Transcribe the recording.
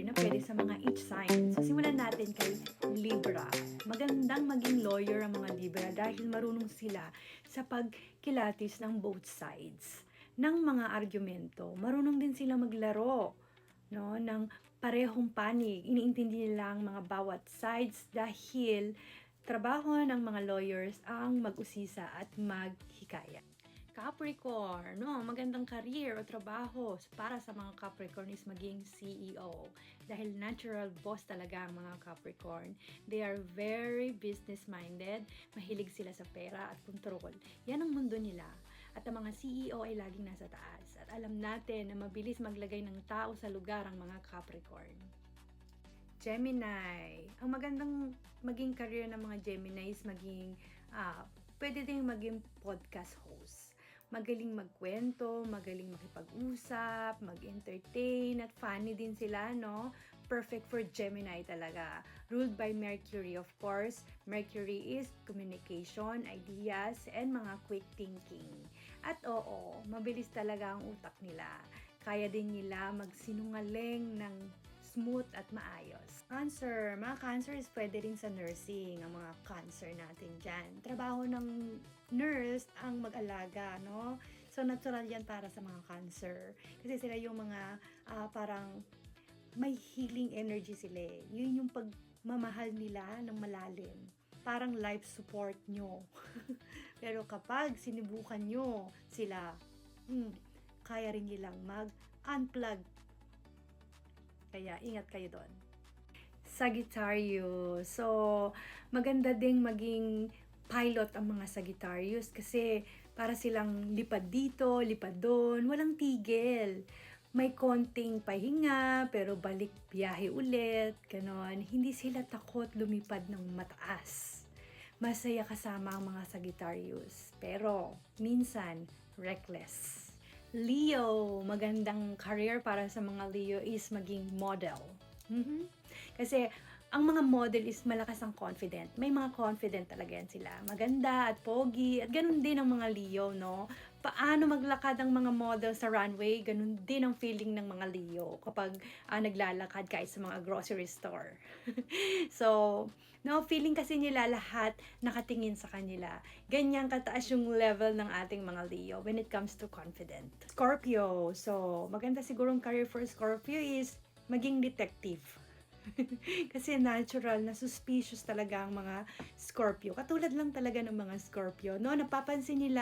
na pwede sa mga each sign. So, simulan natin kay Libra. Magandang maging lawyer ang mga Libra dahil marunong sila sa pagkilatis ng both sides ng mga argumento. Marunong din sila maglaro, no, ng parehong panig. Iniintindi nila ang mga bawat sides dahil trabaho ng mga lawyers ang mag-usisa at maghikayat. Capricorn, no, magandang career o trabaho para sa mga Capricorn is maging CEO. Dahil natural boss talaga ang mga Capricorn. They are very business-minded, mahilig sila sa pera at control. Yan ang mundo nila. At ang mga CEO ay laging nasa taas. At alam natin na mabilis maglagay ng tao sa lugar ang mga Capricorn. Gemini. Ang magandang maging career ng mga Gemini is maging, pwede ding maging podcast host. Magaling magkwento, magaling makipag-usap, mag-entertain, at funny din sila, no? Perfect for Gemini talaga. Ruled by Mercury, of course. Mercury is communication, ideas, and mga quick thinking. At oo, mabilis talaga ang utak nila. Kaya din nila magsinungaling ng smooth at maayos. Cancer. Mga Cancer is pwede rin sa nursing, ang mga Cancer natin dyan. Trabaho ng nurse ang mag-alaga, no? So, natural yan para sa mga Cancer. Kasi sila yung mga parang may healing energy sila eh. Yun yung pagmamahal nila ng malalim. Parang life support nyo. Pero kapag sinubukan nyo sila, kaya rin nilang mag-unplug. Kaya ingat kayo doon. Sagittarius. So, maganda ding maging pilot ang mga Sagittarius kasi para silang lipad dito, lipad doon, walang tigil. May konting pahinga, pero balik biyahe ulit, ganon. Hindi sila takot lumipad ng mataas. Masaya kasama ang mga Sagittarius, pero minsan reckless. Leo, magandang career para sa mga Leo is maging model. Kasi ang mga model is malakas ang confident. May mga confident talaga yan sila. Maganda at pogi at ganun din ang mga Leo, no? Paano maglakad ang mga model sa runway, ganun din ang feeling ng mga Leo kapag naglalakad kahit sa mga grocery store. So, no, feeling kasi nila lahat nakatingin sa kanila. Ganyan kataas yung level ng ating mga Leo when it comes to confident. Scorpio. So, maganda sigurong career for Scorpio is maging detective. Kasi natural na suspicious talaga ang mga Scorpio. Katulad lang talaga ng mga Scorpio, no? Napapansin nila